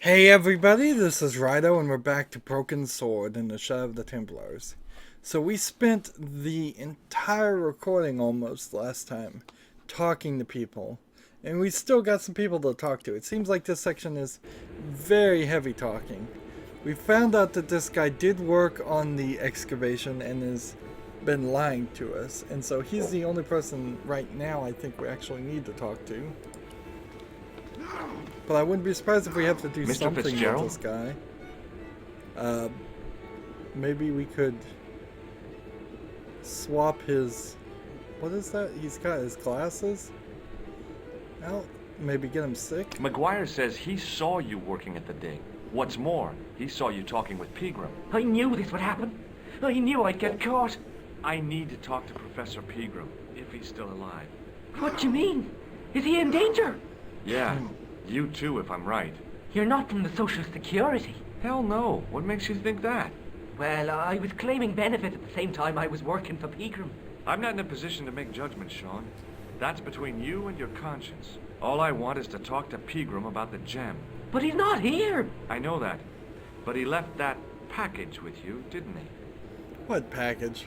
Hey everybody, this is Rydo and we're back to Broken Sword in the Shadow of the Templars. So we spent the entire recording almost last time talking to people. And we still got some people to talk to. It seems like this section is very heavy talking. We found out that this guy did work on the excavation and has been lying to us. And so he's the only person right now I think we actually need to talk to. But I wouldn't be surprised if we have to do Mr. something Fitzgerald? with this guy. Maybe we could swap his... What is that? He's got his glasses out. Maybe get him sick. McGuire says he saw you working at the dig. What's more, he saw you talking with Pegram. I knew this would happen. I knew I'd get caught. I need to talk to Professor Pegram, if he's still alive. What do you mean? Is he in danger? Yeah, you too, if I'm right. You're not from the Social Security. Hell no. What makes you think that? Well, I was claiming benefit at the same time I was working for Pegram. I'm not in a position to make judgments, Sean. That's between you and your conscience. All I want is to talk to Pegram about the gem. But he's not here. I know that. But he left that package with you, didn't he? What package?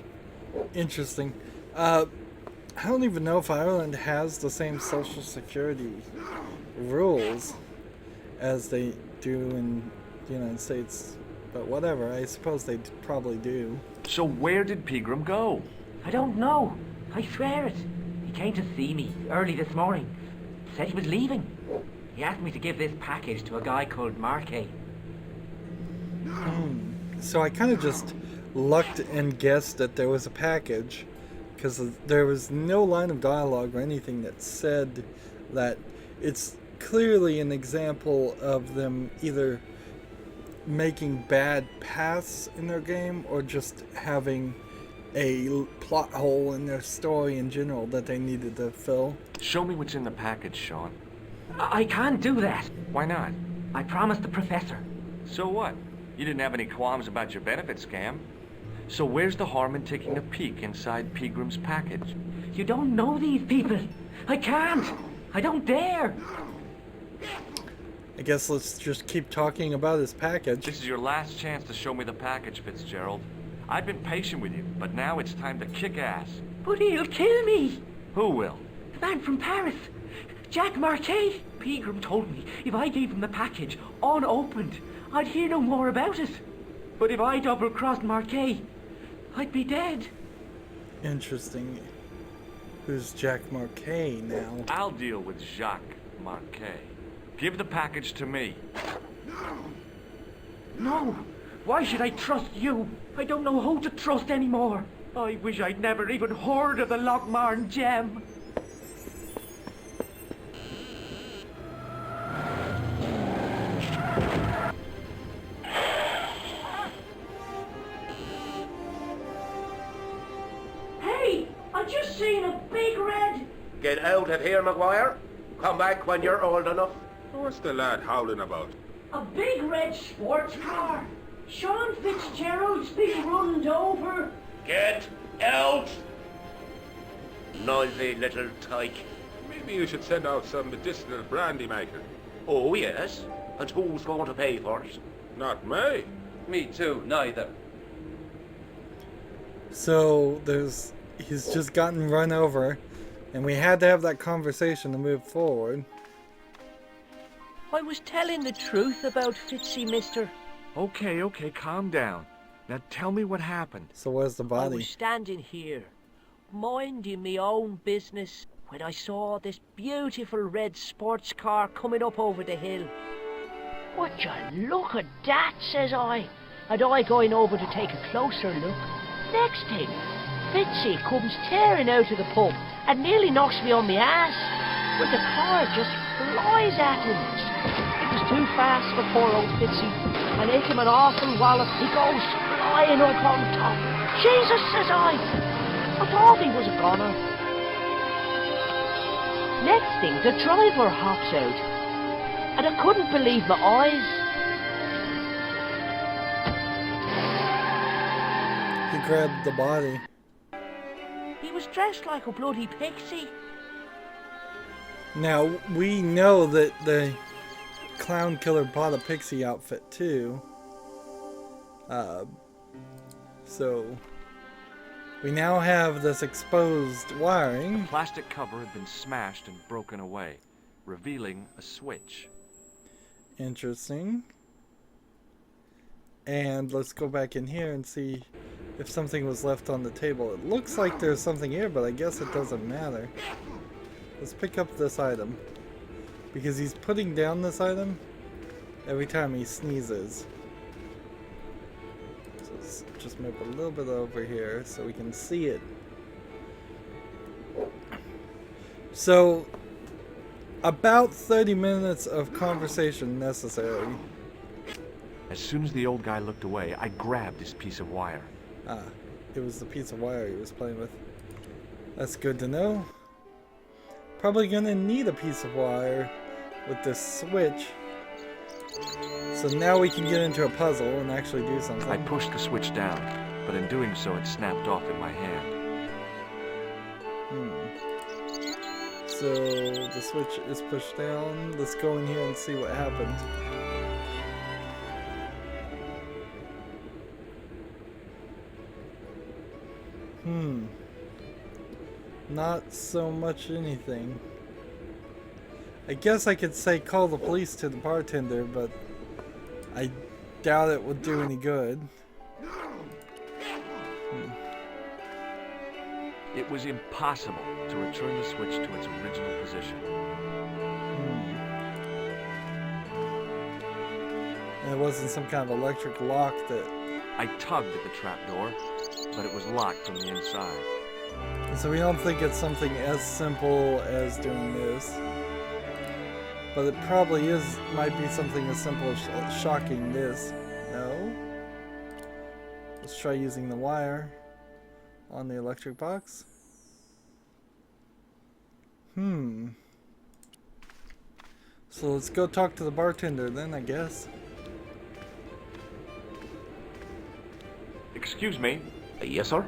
Interesting. I don't even know if Ireland has the same Social Security rules as they do in the United States. But whatever, I suppose they probably do. So where did Pegram go? I don't know. I swear it. He came to see me early this morning. Said he was leaving. He asked me to give this package to a guy called Marquet. So I kind of just lucked and guessed that there was a package, because there was no line of dialogue or anything that said that. It's clearly an example of them either making bad paths in their game or just having a plot hole in their story in general that they needed to fill. Show me what's in the package, Sean. I can't do that. Why not? I promised the professor. So what? You didn't have any qualms about your benefit scam. So where's the harm in taking a peek inside Pegram's package? You don't know these people. I can't. I don't dare. I guess let's just keep talking about his package. This is your last chance to show me the package, Fitzgerald. I've been patient with you, but now it's time to kick ass. But he'll kill me. Who will? The man from Paris. Jack Marquet. Pegram told me if I gave him the package unopened, I'd hear no more about it. But if I double-crossed Marquet, I'd be dead. Interesting. Who's Jack Marquet now? I'll deal with Jacques Marquet. Give the package to me. No. Why should I trust you? I don't know who to trust anymore. I wish I'd never even heard of the Lochmarn gem. Hey, I just seen a big red... Get out of here, McGuire. Come back when you're old enough. What's the lad howling about? A big red sports car. Sean Fitzgerald's been runned over. Get out! Noisy little tyke. Maybe you should send out some medicinal brandy maker. Oh, yes. And who's going to pay for it? Not me. Me too, neither. So he's just gotten run over, and we had to have that conversation to move forward. I was telling the truth about Fitzy, mister. Okay, calm down. Now tell me what happened. So where's the I body? was standing here, minding my own business, when I saw this beautiful red sports car coming up over the hill. Would you look at that, says I. And I going over to take a closer look. Next thing, Fitzy comes tearing out of the pub and nearly knocks me on my ass. But the car just flies at him. It was too fast for poor old Fitzy, and hit him an awful wallop. He goes flying up on top. Jesus, says I thought he was a goner. Next thing, the driver hops out, and I couldn't believe my eyes. He grabbed the body. He was dressed like a bloody pixie. Now, we know that the clown killer bought a pixie outfit too. So we now have this exposed wiring. The plastic cover had been smashed and broken away, revealing a switch. Interesting. And let's go back in here and see if something was left on the table. It looks like there's something here, but I guess it doesn't matter. Let's pick up this item, because he's putting down this item every time he sneezes. So let's just move a little bit over here so we can see it. So, about 30 minutes of conversation necessary. As soon as the old guy looked away, I grabbed this piece of wire. Ah, it was the piece of wire he was playing with. That's good to know. Probably gonna need a piece of wire with this switch. So now we can get into a puzzle and actually do something. I pushed the switch down, but in doing so it snapped off in my hand. So the switch is pushed down. Let's go in here and see what happened. Not so much anything. I guess I could say call the police to the bartender, but I doubt it would do any good. It was impossible to return the switch to its original position. And it wasn't some kind of electric lock that... I tugged at the trapdoor, but it was locked from the inside. So we don't think it's something as simple as doing this. But it probably might be something as simple as shocking this. No? Let's try using the wire on the electric box. So let's go talk to the bartender then, I guess. Excuse me. Yes, sir?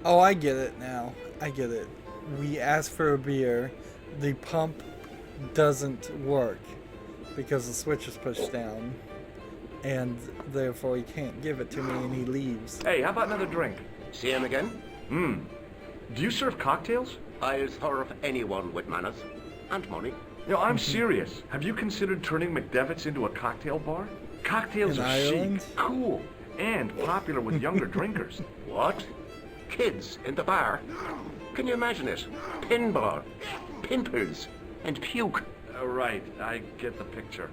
Oh, I get it now. I get it. We asked for a beer. The pump doesn't work because the switch is pushed down. And therefore he can't give it to me and he leaves. Hey, how about another drink? See him again? Do you serve cocktails? I'll serve anyone with manners. And money. You know, I'm serious. Have you considered turning McDevitt's into a cocktail bar? Cocktails In are Ireland? chic, cool, and popular with younger drinkers. What? Kids in the bar? Can you imagine it? Pinball, pimples, and puke. Right, I get the picture.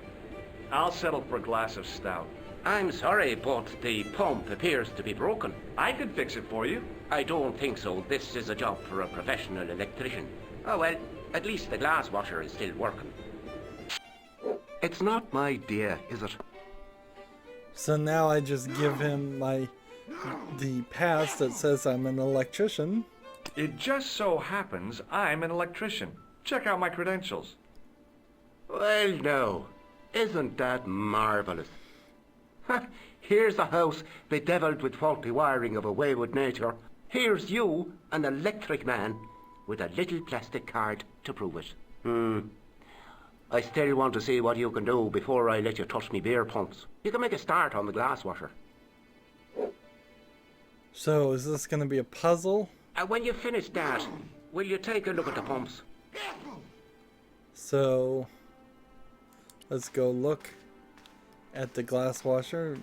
I'll settle for a glass of stout. I'm sorry, but the pump appears to be broken. I could fix it for you. I don't think so. This is a job for a professional electrician. Oh well, at least the glass washer is still working. It's not my dear, is it? So now I just give him the pass that says I'm an electrician. It just so happens I'm an electrician. Check out my credentials. Well, no. Isn't that marvellous? Here's a house bedeviled with faulty wiring of a wayward nature. Here's you, an electric man, with a little plastic card to prove it. I still want to see what you can do before I let you touch me beer pumps. You can make a start on the glass washer. So is this going to be a puzzle? When you finish that, will you take a look at the pumps? So let's go look at the glass washer.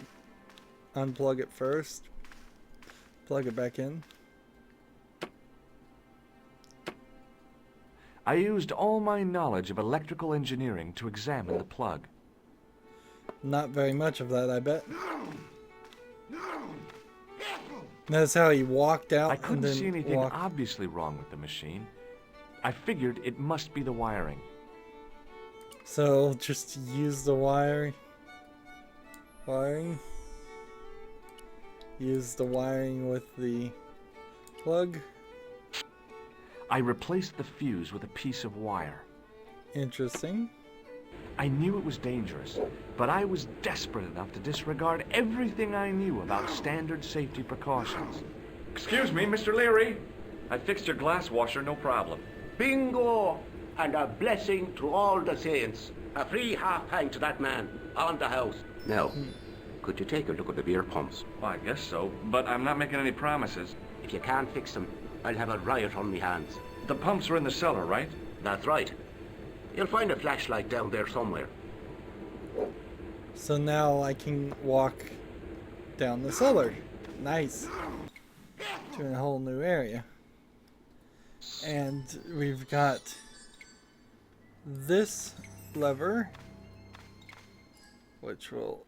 Unplug it first. Plug it back in. I used all my knowledge of electrical engineering to examine the plug. Not very much of that, I bet. Notice how he walked out I and couldn't then see anything walked. obviously wrong with the machine. I figured it must be the wiring. So just use the wiring. Use the wiring with the plug. I replaced the fuse with a piece of wire. Interesting. I knew it was dangerous, but I was desperate enough to disregard everything I knew about standard safety precautions. Excuse me, Mr. Leary. I fixed your glass washer, no problem. Bingo! And a blessing to all the saints. A free half pint to that man, on the house. Now, could you take a look at the beer pumps? Well, I guess so, but I'm not making any promises. If you can't fix them, I'll have a riot on me hands. The pumps are in the cellar, right? That's right. You'll find a flashlight down there somewhere. So now I can walk down the cellar. Nice. To a whole new area. And we've got this lever, which will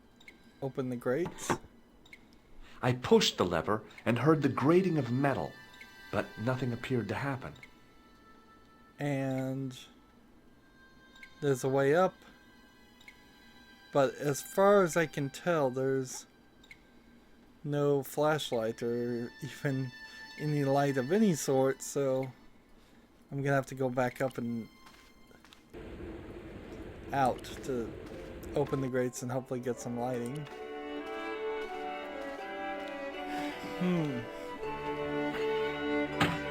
open the grates. I pushed the lever and heard the grating of metal, but nothing appeared to happen. And there's a way up. But as far as I can tell, there's no flashlight or even any light of any sort, so I'm gonna have to go back up and out to open the grates and hopefully get some lighting.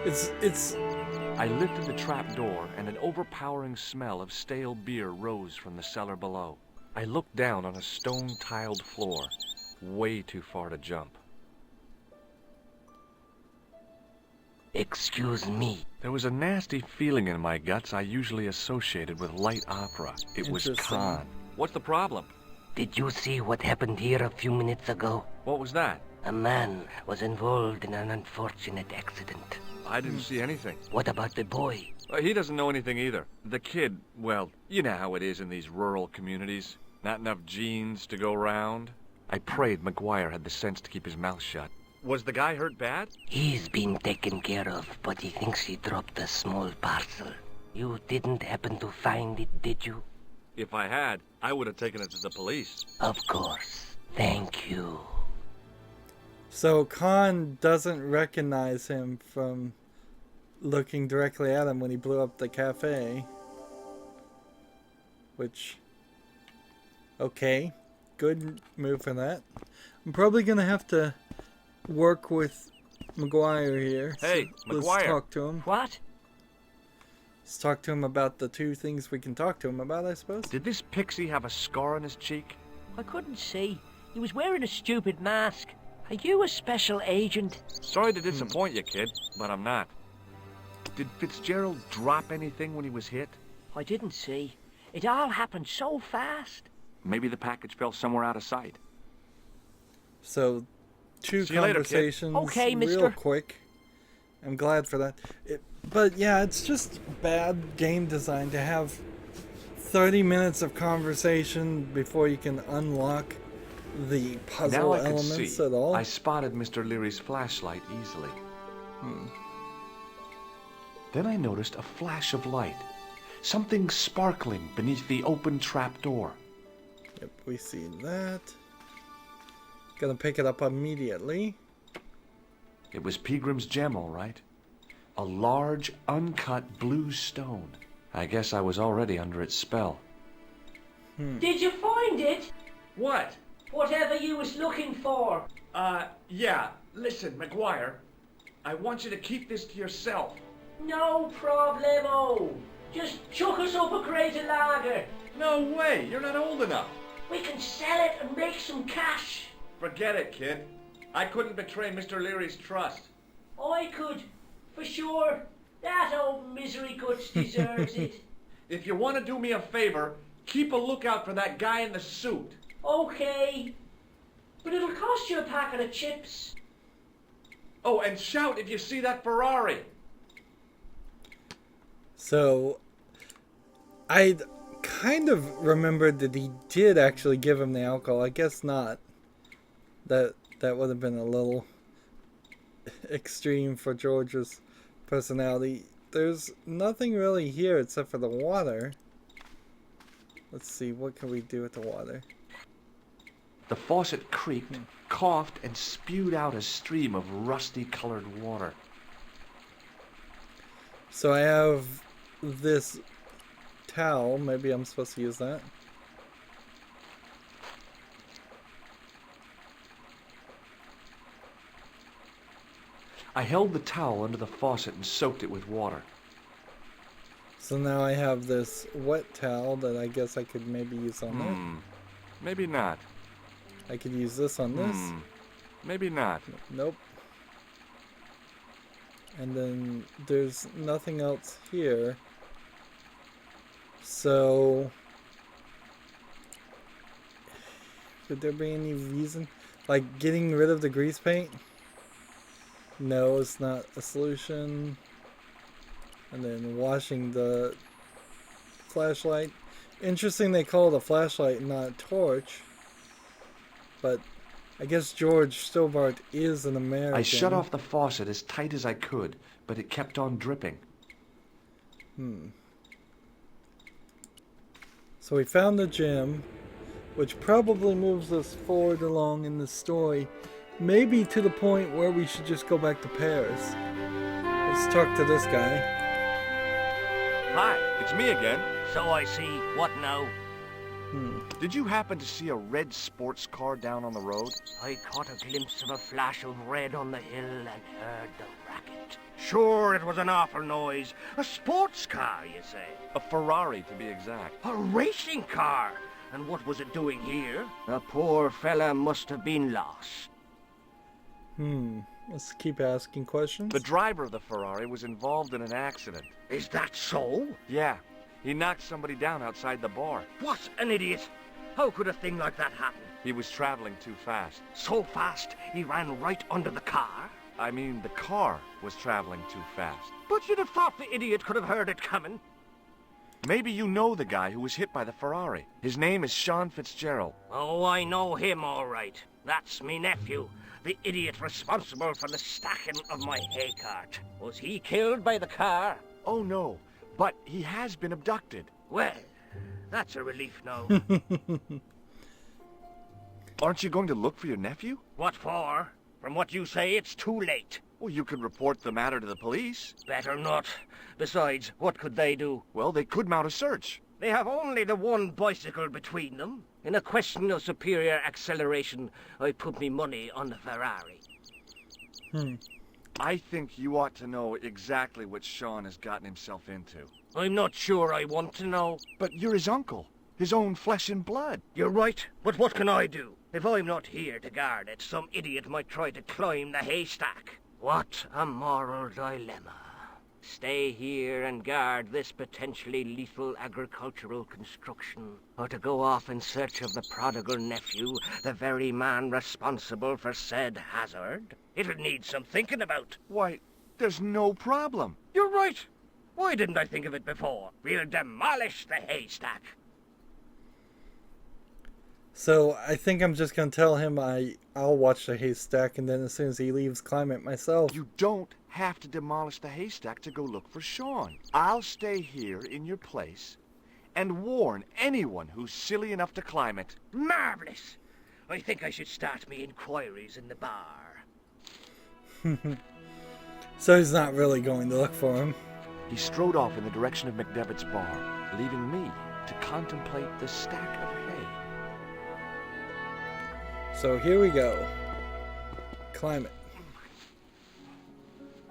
It's I lifted the trap door and an overpowering smell of stale beer rose from the cellar below. I looked down on a stone-tiled floor, way too far to jump. Excuse me. There was a nasty feeling in my guts I usually associated with light opera. It was Interesting. Khan. What's the problem? Did you see what happened here a few minutes ago? What was that? A man was involved in an unfortunate accident. I didn't see anything. What about the boy? He doesn't know anything either. The kid, well, you know how it is in these rural communities. Not enough genes to go round. I prayed McGuire had the sense to keep his mouth shut. Was the guy hurt bad? He's been taken care of, but he thinks he dropped a small parcel. You didn't happen to find it, did you? If I had, I would have taken it to the police. Of course. Thank you. so Khan doesn't recognize him from looking directly at him when he blew up the cafe. Which, okay, good move for that. I'm probably gonna have to work with McGuire here. Hey, Let's McGuire. talk to him. What? Let's talk to him about the two things we can talk to him about, I suppose. Did this pixie have a scar on his cheek? I couldn't see. He was wearing a stupid mask. Are you a special agent? Sorry to disappoint you, kid, but I'm not. Did Fitzgerald drop anything when he was hit? I didn't see. It all happened so fast. Maybe the package fell somewhere out of sight. So, two See you later, kid. conversations Okay, real mister. quick. I'm glad for that. But yeah, it's just bad game design to have 30 minutes of conversation before you can unlock the Now puzzle I could elements see. at all. I spotted Mr. Leary's flashlight easily. Then I noticed a flash of light. Something sparkling beneath the open trap door. Yep, we see that. Gonna pick it up immediately. It was Peagram's gem, all right. A large, uncut blue stone. I guess I was already under its spell. Did you find it? What? Whatever you was looking for. Yeah. Listen, McGuire. I want you to keep this to yourself. No problemo. Just chuck us up a crate of lager. No way. You're not old enough. We can sell it and make some cash. Forget it, kid. I couldn't betray Mr. Leary's trust. I could, for sure. That old misery guts deserves it. If you want to do me a favor, keep a lookout for that guy in the suit. Okay. But it'll cost you a packet of chips. Oh, and shout if you see that Ferrari. So, I kind of remembered that he did actually give him the alcohol. I guess not. That would have been a little extreme for George's personality. There's nothing really here except for the water. Let's see, what can we do with the water? The faucet creaked, coughed, and spewed out a stream of rusty-colored water. So I have this towel. Maybe I'm supposed to use that. I held the towel under the faucet and soaked it with water. So now I have this wet towel that I guess I could maybe use on that. Maybe not. I could use this on this. Maybe not. Nope. And then there's nothing else here. So could there be any reason? Like getting rid of the grease paint? No, it's not a solution. And then washing the flashlight. Interesting they call it a flashlight and not a torch. But I guess George Stobbart is an American. I shut off the faucet as tight as I could, but it kept on dripping. So we found the gym, which probably moves us forward along in the story. Maybe to the point where we should just go back to Paris. Let's talk to this guy. Hi, it's me again. So I see. What now? Did you happen to see a red sports car down on the road? I caught a glimpse of a flash of red on the hill and heard the racket. Sure, it was an awful noise. A sports car, you say? A Ferrari, to be exact. A racing car? And what was it doing here? The poor fella must have been lost. Let's keep asking questions. The driver of the Ferrari was involved in an accident. Is that so? Yeah, he knocked somebody down outside the bar. What an idiot! How could a thing like that happen? He was traveling too fast. So fast, he ran right under the car? I mean, the car was traveling too fast. But you'd have thought the idiot could have heard it coming. Maybe you know the guy who was hit by the Ferrari. His name is Sean Fitzgerald. Oh, I know him all right. That's me nephew, the idiot responsible for the stacking of my hay cart. Was he killed by the car? Oh no, but he has been abducted. Well, that's a relief now. Aren't you going to look for your nephew? What for? From what you say, it's too late. Well, you could report the matter to the police. Better not. Besides, what could they do? Well, they could mount a search. They have only the one bicycle between them. In a question of superior acceleration, I put me money on the Ferrari. I think you ought to know exactly what Sean has gotten himself into. I'm not sure I want to know. But you're his uncle, his own flesh and blood. You're right, but what can I do? If I'm not here to guard it, some idiot might try to climb the haystack. What a moral dilemma. Stay here and guard this potentially lethal agricultural construction, or to go off in search of the prodigal nephew, the very man responsible for said hazard? It'll need some thinking about. Why, there's no problem. You're right. Why didn't I think of it before? We'll demolish the haystack. So I think I'm just gonna tell him I'll watch the haystack, and then as soon as he leaves, climb it myself. You don't have to demolish the haystack to go look for Sean. I'll stay here in your place and warn anyone who's silly enough to climb it. Marvelous! I think I should start me inquiries in the bar. So he's not really going to look for him. He strode off in the direction of McDevitt's bar, leaving me to contemplate the stack of hay. So here we go. Climb it.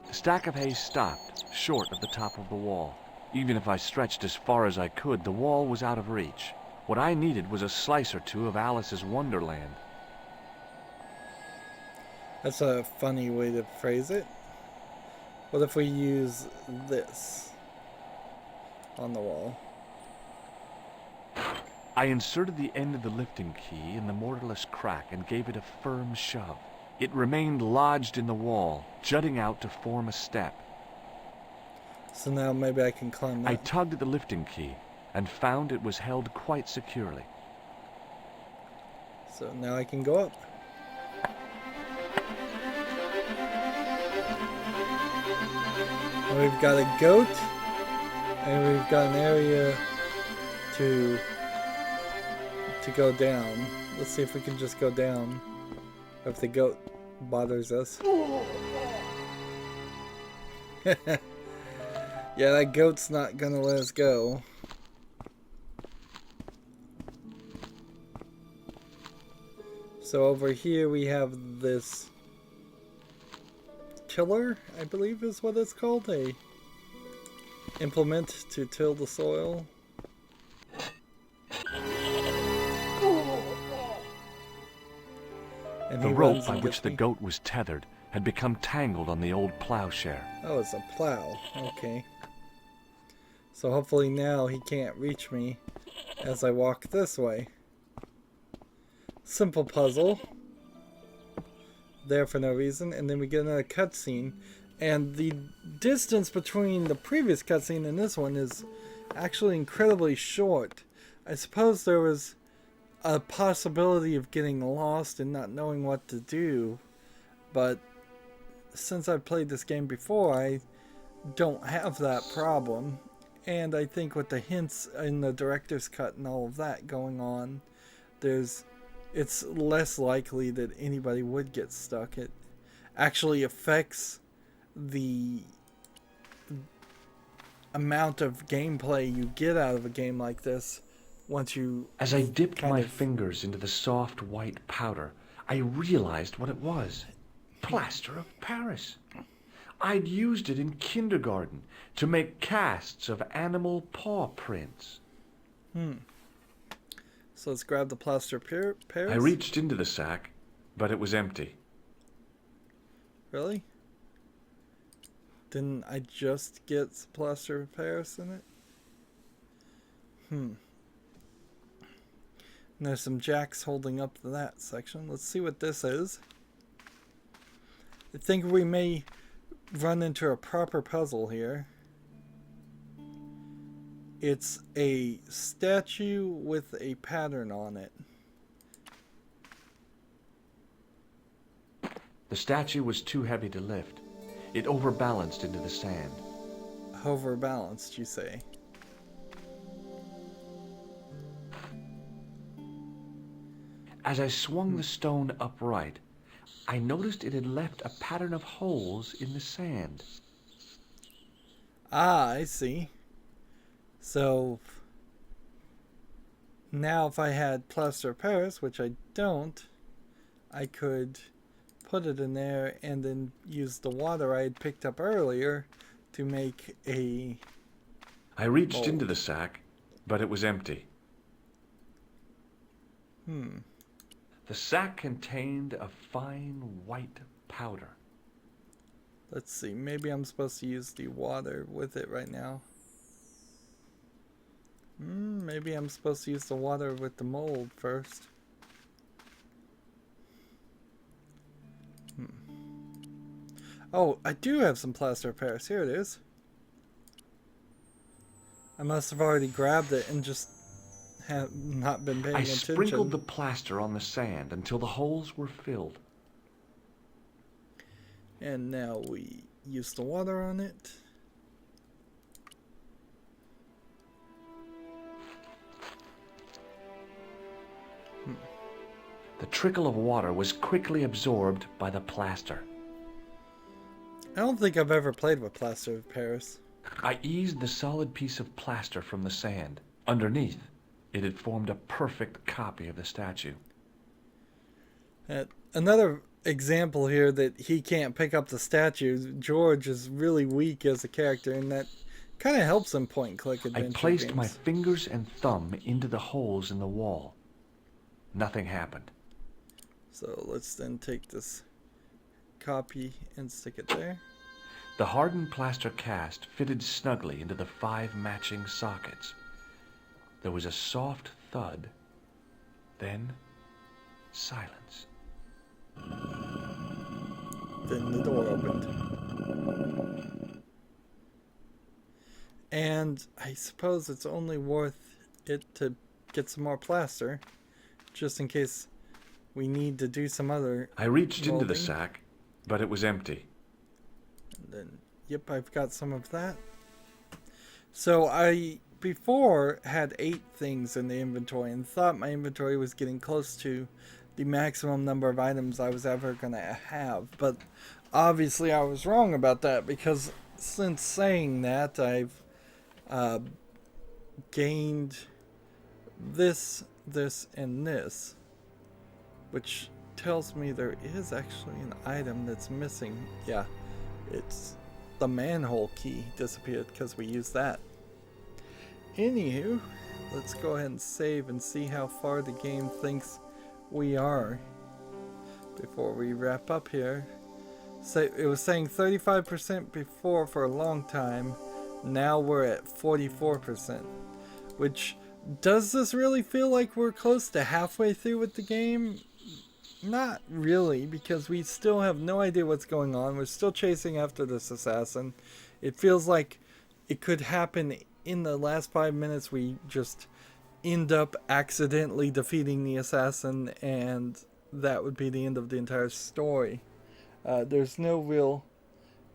The stack of hay stopped, short of the top of the wall. Even if I stretched as far as I could, the wall was out of reach. What I needed was a slice or two of Alice's Wonderland. That's a funny way to phrase it. What if we use this on the wall? I inserted the end of the lifting key in the mortarless crack and gave it a firm shove. It remained lodged in the wall, jutting out to form a step. So now maybe I can climb that. I tugged at the lifting key and found it was held quite securely. So now I can go up. And we've got a goat, and we've got an area to go down. Let's see if we can just go down. If the goat bothers us. Yeah, that goat's not gonna let us go. So over here we have this tiller, I believe is what it's called. Implement to till the soil. And The he rope runs by and which gets the me. goat was tethered had become tangled on the old plowshare. Oh, it's a plow. Okay. So hopefully now he can't reach me as I walk this way. Simple puzzle. There for no reason. And then we get another cutscene. And the distance between the previous cutscene and this one is actually incredibly short. I suppose there was a possibility of getting lost and not knowing what to do. But since I've played this game before, I don't have that problem. And I think with the hints in the director's cut and all of that going on, it's less likely that anybody would get stuck. It actually affects the amount of gameplay you get out of a game like this once you... As I dipped my fingers into the soft white powder, I realized what it was. Plaster of Paris. I'd used it in kindergarten to make casts of animal paw prints. So let's grab the plaster of Paris. I reached into the sack, but it was empty. Really? Didn't I just get some plaster of Paris in it? And there's some jacks holding up that section. Let's see what this is. I think we may run into a proper puzzle here. It's a statue with a pattern on it. The statue was too heavy to lift. It overbalanced into the sand. Overbalanced, you say? As I swung the stone upright, I noticed it had left a pattern of holes in the sand. Ah, I see. So now if I had plaster of Paris, which I don't, I could put it in there and then use the water I had picked up earlier to make a... I reached into the sack, but it was empty. The sack contained a fine white powder. Let's see, maybe I'm supposed to use the water with it right now. Maybe I'm supposed to use the water with the mold first. Oh, I do have some plaster of Paris. Here it is. I must have already grabbed it and just have not been paying attention. I sprinkled the plaster on the sand until the holes were filled. And now we use the water on it. The trickle of water was quickly absorbed by the plaster. I don't think I've ever played with plaster of Paris. I eased the solid piece of plaster from the sand. Underneath, it had formed a perfect copy of the statue. Another example here that he can't pick up the statue. George is really weak as a character, and that kind of helps him point-and-click adventure I placed games. my fingers and thumb into the holes in the wall. Nothing happened. So let's then take this copy and stick it there. The hardened plaster cast fitted snugly into the 5 matching sockets. There was a soft thud, then silence. Then the door opened. And I suppose it's only worth it to get some more plaster, just in case we need to do some other I reached into molding. the sack, but it was empty. And then, yep, I've got some of that. So I, before, had 8 things in the inventory and thought my inventory was getting close to the maximum number of items I was ever going to have. But obviously I was wrong about that, because since saying that, I've gained this, and this, which tells me there is actually an item that's missing. Yeah, it's the manhole key disappeared because we used that. Anywho, let's go ahead and save and see how far the game thinks we are before we wrap up here. So it was saying 35% before for a long time. Now we're at 44%. Which, does this really feel like we're close to halfway through with the game? Not really, because we still have no idea what's going on. We're still chasing after this assassin. It feels like it could happen in the last 5 minutes. We just end up accidentally defeating the assassin, and that would be the end of the entire story. There's no real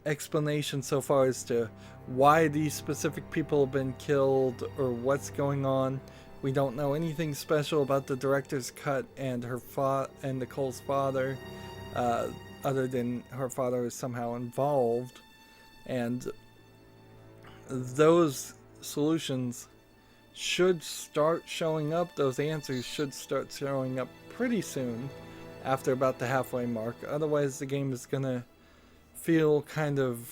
explanation so far as to why these specific people have been killed or what's going on. We don't know anything special about the director's cut and and Nicole's father, other than her father is somehow involved, and those solutions should start showing up. Those answers should start showing up pretty soon, after about the halfway mark. Otherwise, the game is gonna feel kind of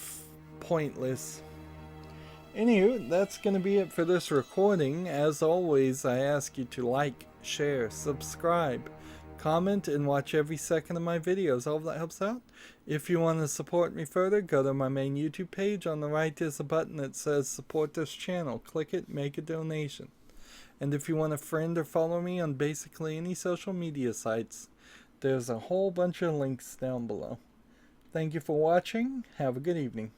pointless. Anywho, that's going to be it for this recording. As always, I ask you to like, share, subscribe, comment, and watch every second of my videos. All of that helps out. If you want to support me further, go to my main YouTube page. On the right is a button that says support this channel. Click it, make a donation. And if you want to friend or follow me on basically any social media sites, there's a whole bunch of links down below. Thank you for watching. Have a good evening.